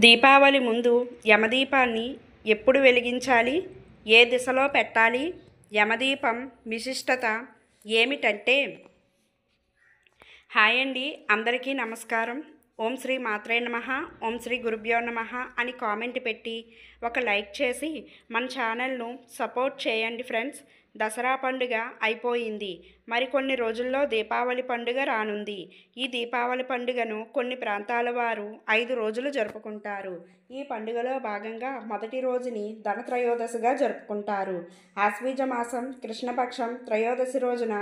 దీపావళి ముందు యమదీపాన్ని ఎప్పుడు వెలిగించాలి? ఏ దిశలో పెట్టాలి? యమదీపం విశిష్టత ఏమిటంటే, హాయ్ అండి, అందరికీ నమస్కారం. ఓం శ్రీ మాత్రే నమః, ఓం శ్రీ గురుభ్యో నమః అని కామెంట్ పెట్టి ఒక లైక్ చేసి మన ఛానల్ను సపోర్ట్ చేయండి ఫ్రెండ్స్. దసరా పండుగ అయిపోయింది, మరికొన్ని రోజుల్లో దీపావళి పండుగ రానుంది. ఈ దీపావళి పండుగను కొన్ని ప్రాంతాల వారు 5 రోజులు జరుపుకుంటారు. ఈ పండుగలో భాగంగా మొదటి రోజుని ధనత్రయోదశిగా జరుపుకుంటారు. ఆశ్వీజ మాసం కృష్ణపక్షం త్రయోదశి రోజున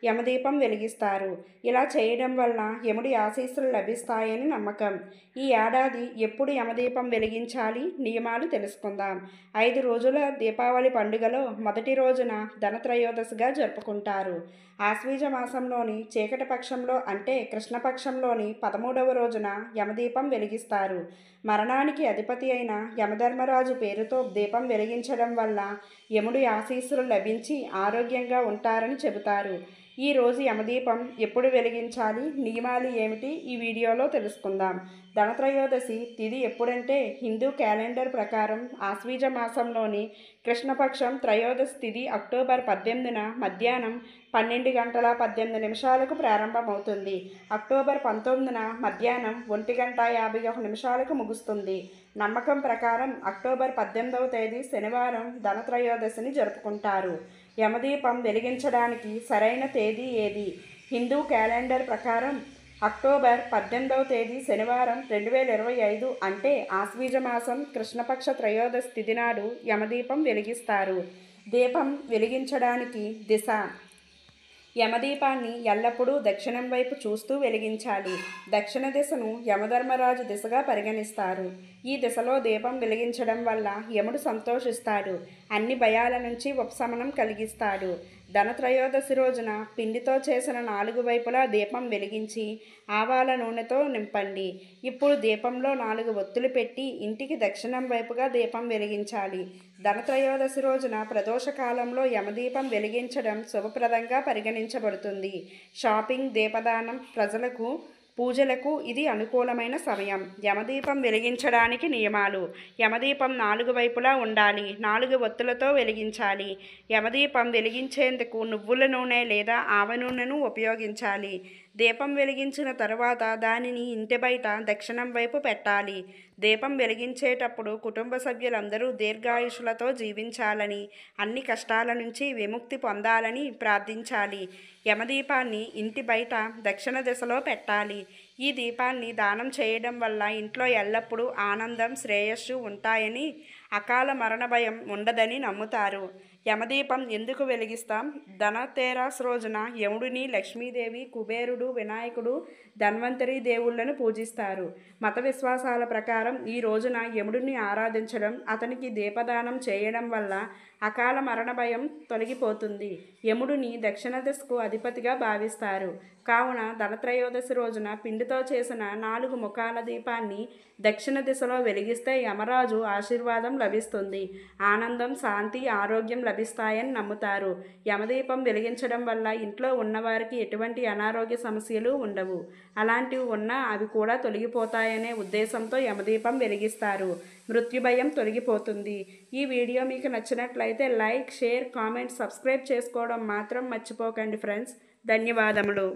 యమదీపం వెలిగిస్తారు. ఇలా చేయడం వల్ల యముడి ఆశీస్సులు లభిస్తాయని నమ్మకం. ఈ ఏడాది ఎప్పుడు యమదీపం వెలిగించాలి, నియమాలు తెలుసుకుందాం. 5 రోజుల దీపావళి పండుగలో మొదటి రోజున ధనత్రయోదశిగా జరుపుకుంటారు. ఆశ్వీజ మాసంలోని చీకటి పక్షంలో అంటే కృష్ణపక్షంలోని 13వ రోజున యమదీపం వెలిగిస్తారు. మరణానికి అధిపతి అయిన యమధర్మరాజు పేరుతో దీపం వెలిగించడం వల్ల యముడి ఆశీస్సులు లభించి ఆరోగ్యంగా ఉంటారని చెబుతారు. ఈ రోజు యమదీపం ఎప్పుడు వెలిగించాలి, నియమాలు ఏమిటి, ఈ వీడియోలో తెలుసుకుందాం. ధనత్రయోదశి తిథి ఎప్పుడంటే హిందూ క్యాలెండర్ ప్రకారం ఆశ్వీజ మాసంలోని కృష్ణపక్షం త్రయోదశి తిథి అక్టోబర్ 18న మధ్యాహ్నం 12:18 ప్రారంభమవుతుంది. అక్టోబర్ 19న మధ్యాహ్నం 1:51 ముగుస్తుంది. నమ్మకం ప్రకారం అక్టోబర్ 18వ తేదీ శనివారం ధనత్రయోదశిని జరుపుకుంటారు. యమదీపం వెలిగించడానికి సరైన తేదీ ఏది? హిందూ క్యాలెండర్ ప్రకారం అక్టోబర్ 18వ తేదీ శనివారం 2025 అంటే ఆశ్వీజ మాసం కృష్ణపక్ష త్రయోదశి తిథి నాడు యమదీపం వెలిగిస్తారు. దీపం వెలిగించడానికి దిశ: యమదీపాన్ని ఎల్లప్పుడూ దక్షిణం వైపు చూస్తూ వెలిగించాలి. దక్షిణ దిశను యమధర్మరాజు దిశగా పరిగణిస్తారు. ఈ దిశలో దీపం వెలిగించడం వల్ల యముడు సంతోషిస్తాడు, అన్ని భయాల నుంచి ఉపశమనం కలిగిస్తాడు. ధనత్రయోదశి రోజున పిండితో చేసిన 4 వైపులా దీపం వెలిగించి ఆవాల నూనెతో నింపండి. ఇప్పుడు దీపంలో 4 ఒత్తులు పెట్టి ఇంటికి దక్షిణం వైపుగా దీపం వెలిగించాలి. ధనత్రయోదశి రోజున ప్రదోష కాలంలో యమదీపం వెలిగించడం శుభప్రదంగా పరిగణించబడుతుంది. షాపింగ్, దీపదానం, ప్రజలకు పూజలకు ఇది అనుకూలమైన సమయం. యమదీపం వెలిగించడానికి నియమాలు: యమదీపం 4 వైపులా ఉండాలి. 4 ఒత్తులతో వెలిగించాలి. యమదీపం వెలిగించేందుకు నువ్వుల నూనె లేదా ఆవ నూనెను ఉపయోగించాలి. దీపం వెలిగించిన తరువాత దానిని ఇంటి బయట దక్షిణం వైపు పెట్టాలి. దీపం వెలిగించేటప్పుడు కుటుంబ సభ్యులందరూ దీర్ఘాయుషులతో జీవించాలని, అన్ని కష్టాల నుంచి విముక్తి పొందాలని ప్రార్థించాలి. యమదీపాన్ని ఇంటి బయట దక్షిణ దిశలో పెట్టాలి. ఈ దీపాన్ని దానం చేయడం వల్ల ఇంట్లో ఎల్లప్పుడూ ఆనందం, శ్రేయస్సు ఉంటాయని, అకాల మరణ భయం ఉండదని నమ్ముతారు. యమదీపం ఎందుకు వెలిగిస్తాం? ధనతేరస్ రోజున యముడిని లక్ష్మీదేవి, కుబేరుడు, వినాయకుడు, ధన్వంతరి దేవుళ్లను పూజిస్తారు. మత విశ్వాసాల ప్రకారం ఈ రోజున యముడిని ఆరాధించడం, అతనికి దీపదానం చేయడం వల్ల అకాల మరణ భయం తొలగిపోతుంది. యముడిని దక్షిణ దిశకు అధిపతిగా భావిస్తారు. కావున ధనత్రయోదశి రోజున పిండితో చేసిన 4 ముఖాల దీపాన్ని దక్షిణ దిశలో వెలిగిస్తే యమరాజు ఆశీర్వాదం లభిస్తుంది. ఆనందం, శాంతి, ఆరోగ్యం లభిస్తాయని నమ్ముతారు. యమదీపం వెలిగించడం వల్ల ఇంట్లో ఉన్నవారికి ఎటువంటి అనారోగ్య సమస్యలు ఉండవు. అలాంటివి ఉన్నా అవి కూడా తొలగిపోతాయనే ఉద్దేశంతో యమదీపం వెలిగిస్తారు. మృత్యుభయం తొలగిపోతుంది. ఈ వీడియో మీకు నచ్చినట్లయితే లైక్, షేర్, కామెంట్, సబ్స్క్రైబ్ చేసుకోవడం మాత్రం మర్చిపోకండి ఫ్రెండ్స్. ధన్యవాదములు.